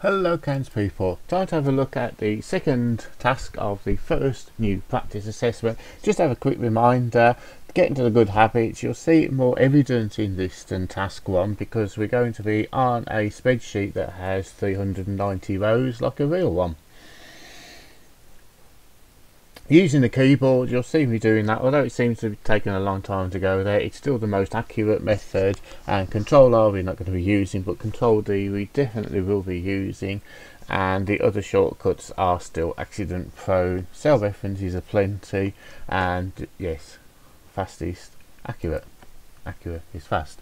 Hello accounts people, time to have a look at the second task of the first new practice assessment. Just have a quick reminder, get into the good habits. You'll see more evidence in this than task 1 because we're going to be on a spreadsheet that has 390 rows like a real one. Using the keyboard, you'll see me doing that. Although it seems to be taking a long time to go there, it's still the most accurate method. And Control R we're not going to be using, but Control D we definitely will be using. And the other shortcuts are still accident prone. Cell references are plenty, and yes, fastest, accurate is fast.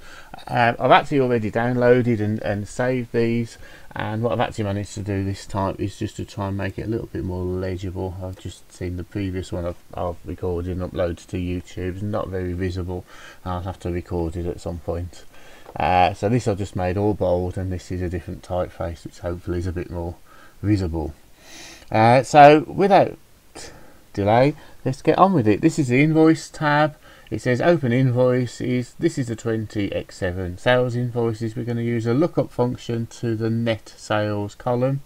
I've actually already downloaded and saved these, and what I've actually managed to do this time is just to try and make it a little bit more legible. I've just seen the previous one I've recorded and uploaded to YouTube. It's not very visible. I'll have to record it at some point. So this I've just made all bold, and this is a different typeface which hopefully is a bit more visible. So without delay, let's get on with it. This is the Invoice tab. It says open invoices. This is the 20x7 sales invoices. We're going to use a lookup function to the net sales column.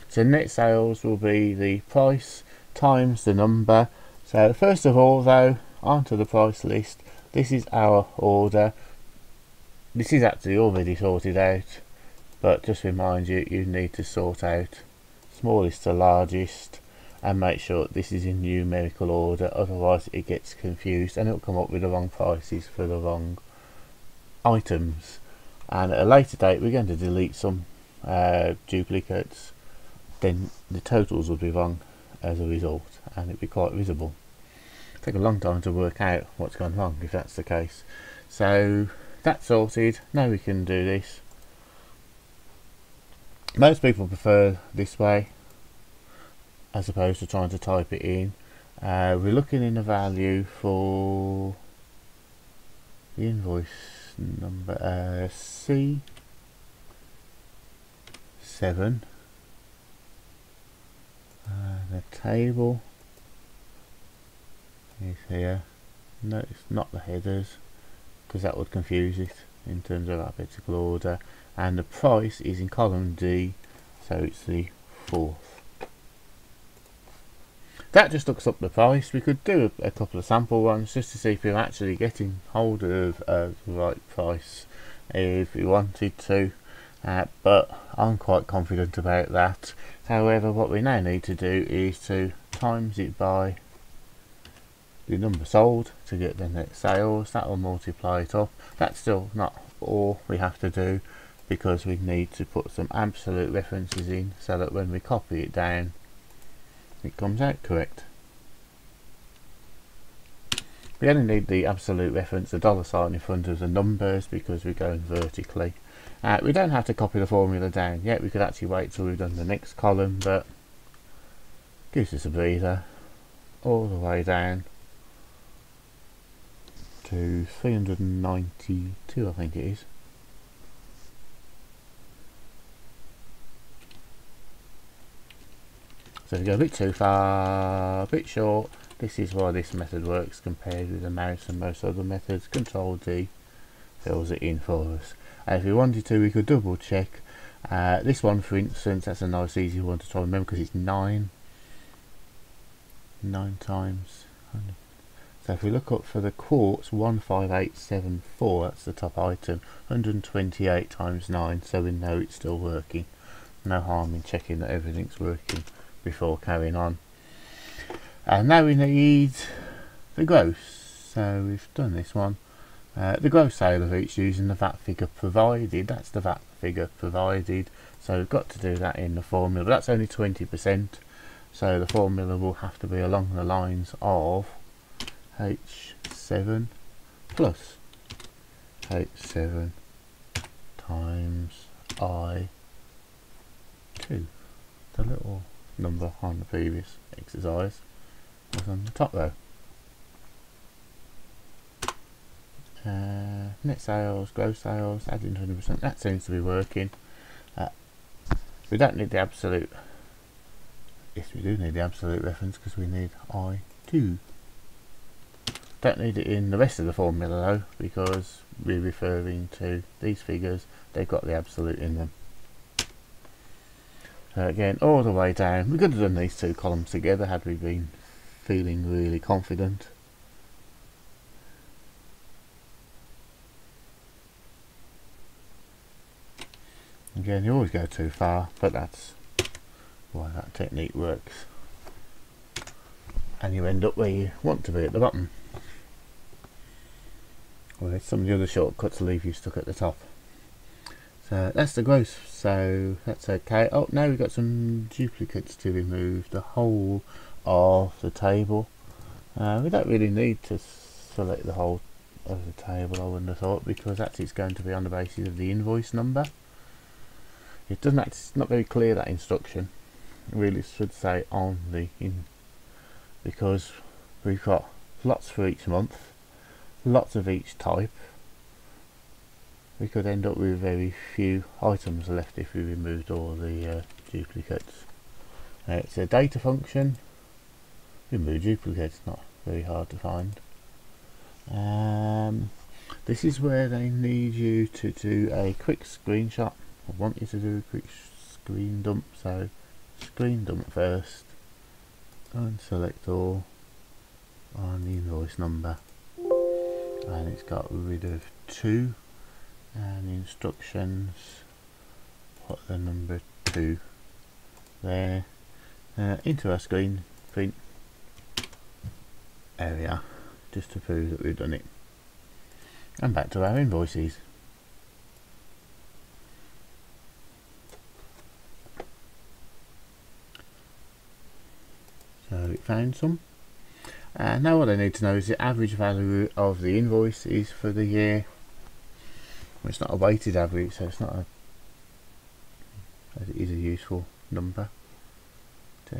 So net sales will be the price times the number. So first of all though, onto the price list. This is our order. This is actually already sorted out, but just remind you, you need to sort out smallest to largest and make sure this is in numerical order, otherwise it gets confused and it'll come up with the wrong prices for the wrong items. And at a later date we're going to delete some duplicates, then the totals will be wrong as a result, and it'll be quite visible. It'll take a long time to work out what's gone wrong if that's the case. So that's sorted. Now we can do this. Most people prefer this way as opposed to trying to type it in. We're looking in the value for the invoice number C7 the table is here. No, it's not the headers because that would confuse it in terms of alphabetical order, and the price is in column D, so it's the 4th. That just looks up the price. We could do a couple of sample ones just to see if we're actually getting hold of the right price if we wanted to, but I'm quite confident about that. However, what we now need to do is to times it by the number sold to get the net sales. That will multiply it up. That's still not all we have to do, because we need to put some absolute references in so that when we copy it down it comes out correct. We only need the absolute reference, the $sign in front of the numbers, because we're going vertically. We don't have to copy the formula down yet. We could actually wait till we've done the next column, but gives us a breather all the way down to 392, I think it is. So if you go a bit too far, a bit short, this is why this method works compared with the mouse and most other methods. Control D fills it in for us. And if we wanted to, we could double check. This one, for instance, that's a nice easy one to try and remember because it's 9 times 100. So if we look up for the quartz, 15874, that's the top item, 128 times 9, so we know it's still working. No harm in checking that everything's working before carrying on. And now we need the gross. So we've done this one. The gross sale of each using the VAT figure provided. That's the VAT figure provided. So we've got to do that in the formula. But that's only 20%. So the formula will have to be along the lines of H7 plus H7 times I2. The little number on the previous exercise was on the top row. Net sales, gross sales, adding 20%, that seems to be working. We don't need the absolute, yes we do need the absolute reference because we need I2. Don't need it in the rest of the formula though, because we're referring to these figures, they've got the absolute in them. So again, all the way down, we could have done these two columns together had we been feeling really confident. Again, you always go too far, but that's why that technique works. And you end up where you want to be at the bottom. Whereas some of the other shortcuts leave you stuck at the top. So that's the gross, so that's okay. Oh, now we've got some duplicates to remove, the whole of the table. We don't really need to select the whole of the table, I wouldn't have thought, because that's it's going to be on the basis of the invoice number. It doesn't, it's not very clear, that instruction. It really should say on the because we've got lots for each month, lots of each type. We could end up with very few items left if we removed all the duplicates. It's a data function. Remove duplicates, not very hard to find. This is where they need you to do a quick screenshot. I want you to do a quick screen dump, so screen dump first and select all on the invoice number, and it's got rid of 2, and the instructions put the number 2 there into our screen print area, just to prove that we've done it. And back to our invoices. So it found some. And now what I need to know is the average value of the invoices for the year. Well, it's not a weighted average, so it's not a, it is a useful number. So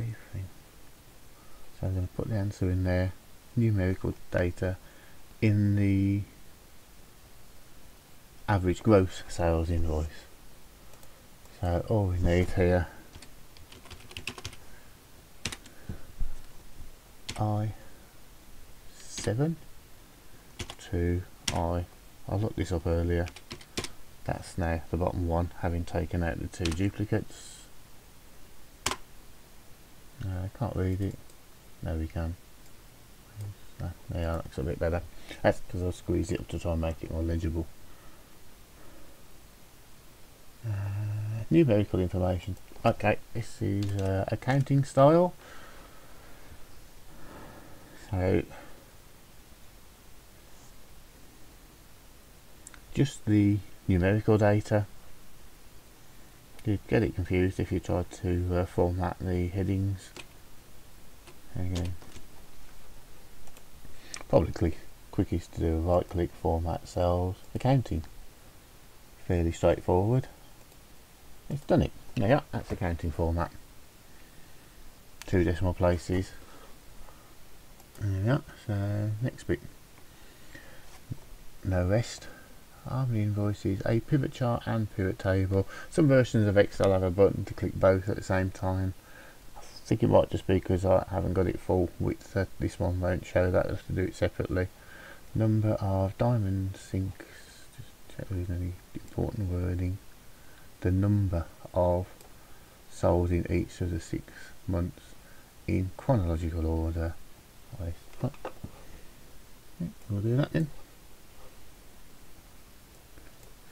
I'm going to put the answer in there, numerical data in the average gross sales invoice. So all we need here, I7 to I looked this up earlier, that's now the bottom one, having taken out the 2 duplicates. I can't read it. No, we can. There, that looks a bit better. That's because I'll squeeze it up to try and make it more legible. Numerical information. Okay, this is accounting style. So just the numerical data. You'd get it confused if you tried to format the headings. Again, probably quickest to do a right click, format cells, accounting. Fairly straightforward. It's done it. Yeah, that's accounting format. 2 decimal places. Yeah, so next bit. No rest. Harmony invoices, a pivot chart and pivot table. Some versions of Excel have a button to click both at the same time. I think it might just be because I haven't got it full width. This one won't show that, I have to do it separately. Number of diamond sinks, just check if there's any important wording. The number of sold in each of the 6 months in chronological order. We'll do that then.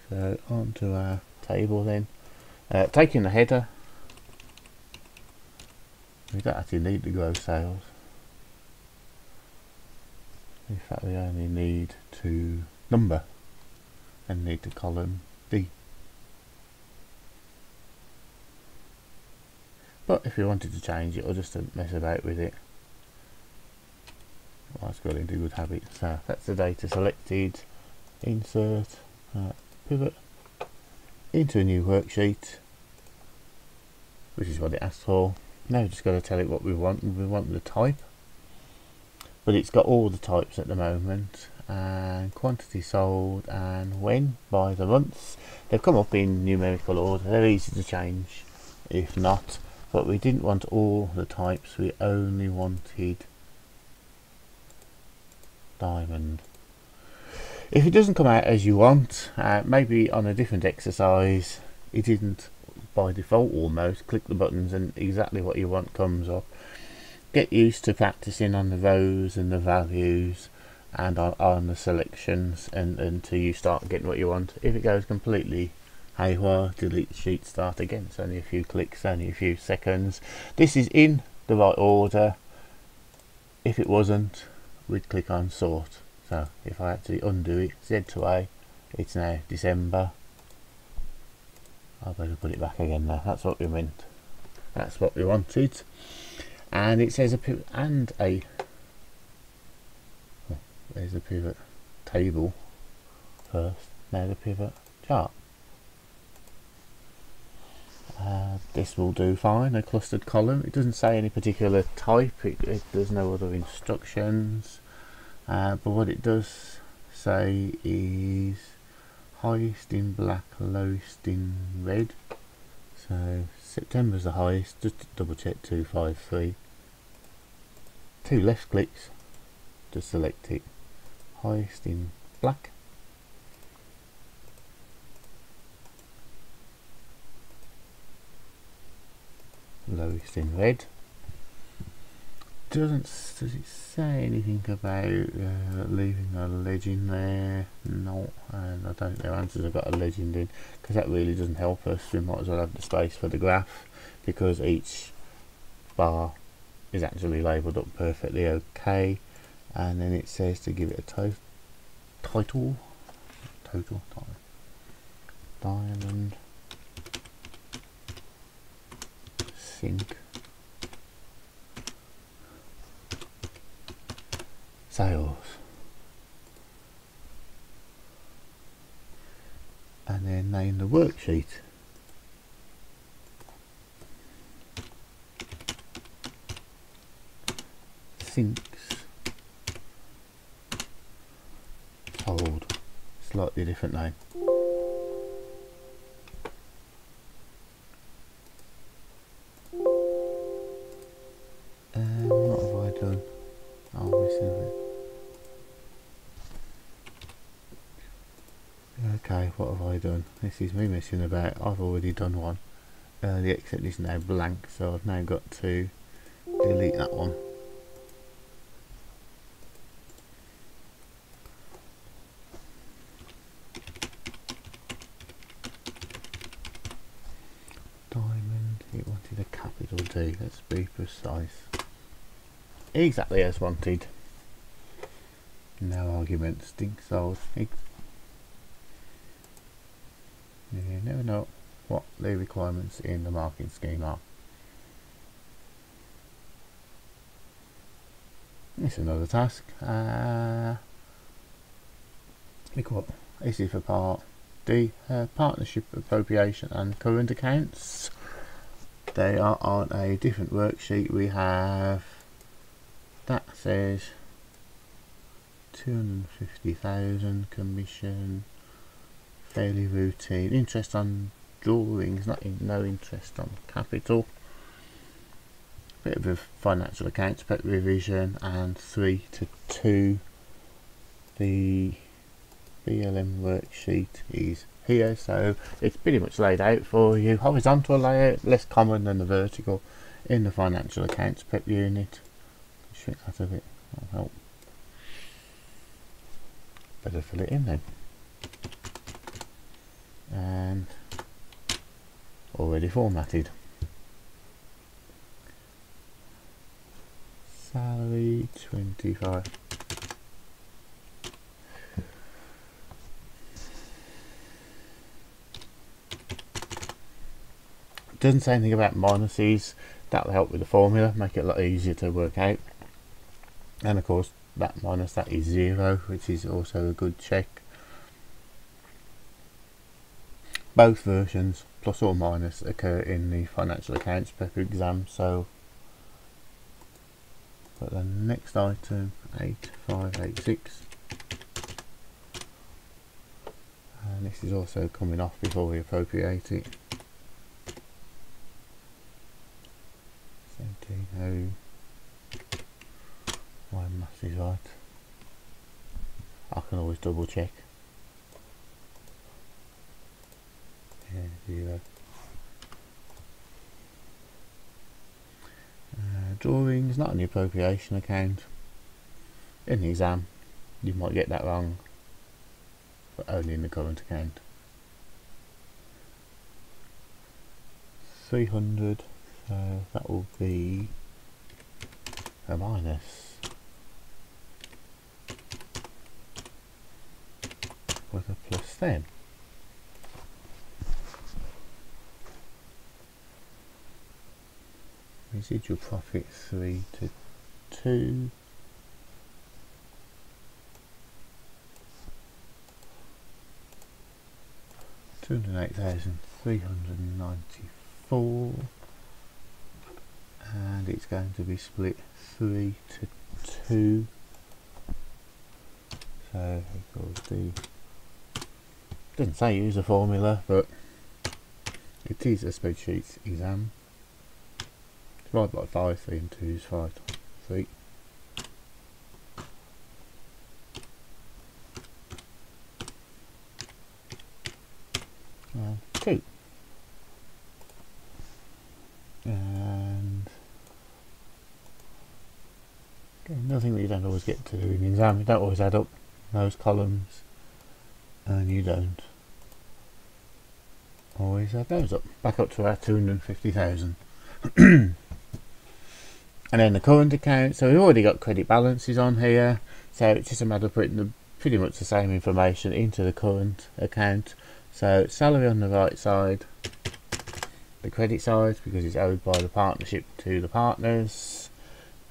So on to our table then. Taking the header, we don't actually need the gross sales. In fact, we only need to number and need to column D. But if you wanted to change it or just to mess about with it, well, it's got into good habit. So that's the data selected. Insert, pivot into a new worksheet, which is what it asks for. Now we've just got to tell it what we want. We want the type, but it's got all the types at the moment, and quantity sold and when by the months. They've come up in numerical order. They're easy to change if not, but we didn't want all the types, we only wanted diamond. If it doesn't come out as you want, maybe on a different exercise it isn't by default almost. Click the buttons and exactly what you want comes up. Get used to practicing on the rows and the values and on the selections until you start getting what you want. If it goes completely haywire, delete sheet, start again. It's only a few clicks, only a few seconds. This is in the right order. If it wasn't, we'd click on sort. So if I actually undo it, Z to A, it's now December. I better put it back again now. That's what we meant. That's what we wanted. And it says a pivot and a there's a pivot table first, now the pivot chart. This will do fine, a clustered column. It doesn't say any particular type, there's no other instructions, but what it does say is highest in black, lowest in red. So September's the highest, just to double check, 253. 2 left clicks to select it. Highest in black. Lowest in red. Does it say anything about leaving a legend there? No, and I don't know answers have got a legend in, because that really doesn't help us. We might as well have the space for the graph, because each bar is actually labelled up perfectly okay. And then it says to give it a title, diamond sync sales, and then name the worksheet. Syncs sold, slightly different name. What have I done? Oh, I'm missing a bit. Okay, what have I done? This is me messing about. I've already done one. The exit is now blank, so I've now got to delete that one. Diamond, it wanted a capital D, let's be precise. Exactly as wanted. No argument, stink sold. You never know what the requirements in the marking scheme are. It's another task. This is for part D, partnership, appropriation and current accounts. They are on a different worksheet. We have, that says 250,000 commission, fairly routine, interest on drawings, no interest on capital, bit of a financial accounts prep revision, and 3 to 2. The BLM worksheet is here, so it's pretty much laid out for you. Horizontal layout, less common than the vertical in the financial accounts prep unit. Shrink that a bit, that'll help. Better fill it in then. And already formatted. Salary 25. Doesn't say anything about minuses. That'll help with the formula, make it a lot easier to work out. And of course that minus that is 0, which is also a good check. Both versions, plus or minus, occur in the financial accounts prep exam. So but the next item, 8586, and this is also coming off before we appropriate it. 17, my maths is right. I can always double check. Yeah, 0. drawings, not on the appropriation account. In the exam you might get that wrong, but only in the current account. 300, so that will be a minus with a plus then. Residual profit 3 to 2. $208,394, and it's going to be split 3 to 2. So equals the, doesn't say use a formula, but it is a spreadsheet exam. Divide by 5, 3 and 2 is 5 times 3. And 2. And again, nothing that you don't always get to do in the exam. You don't always add up those columns, and you don't always add those up. Back up to our 250,000. And then the current account, so we've already got credit balances on here, so it's just a matter of putting pretty much the same information into the current account. So salary on the right side, the credit side because it's owed by the partnership to the partners,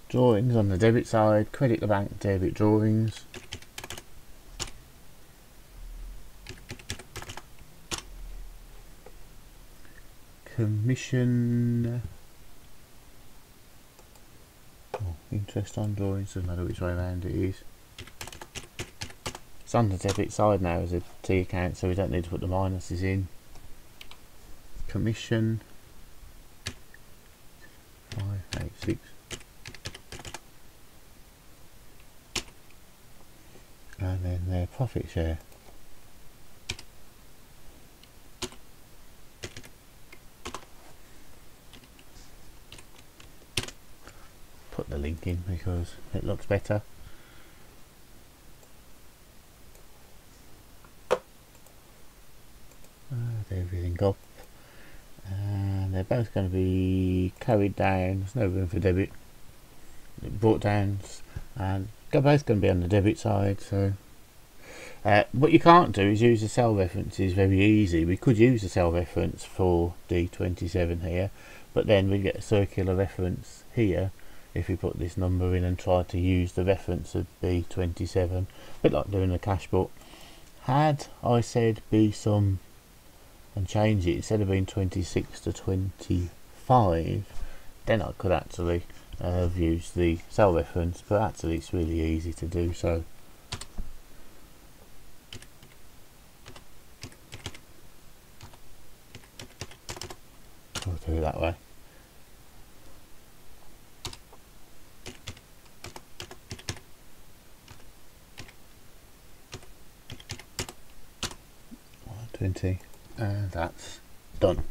drawings on the debit side, credit the bank, debit drawings, commission, interest on drawings, doesn't matter which way around it is. It's on the debit side now as a T account, so we don't need to put the minuses in. Commission 586, and then their profit share. Put the link in because it looks better. Everything up, and they're both going to be carried down. There's no room for debit, brought down, and they're both going to be on the debit side. So what you can't do is use the cell references very easy. We could use the cell reference for D27 here, but then we get a circular reference here if we put this number in and try to use the reference of B27, a bit like doing a cash book. Had I said B sum and change it, instead of being 26 to 25, then I could actually have used the cell reference, but actually it's really easy to do so. I'll do it that way. And that's done.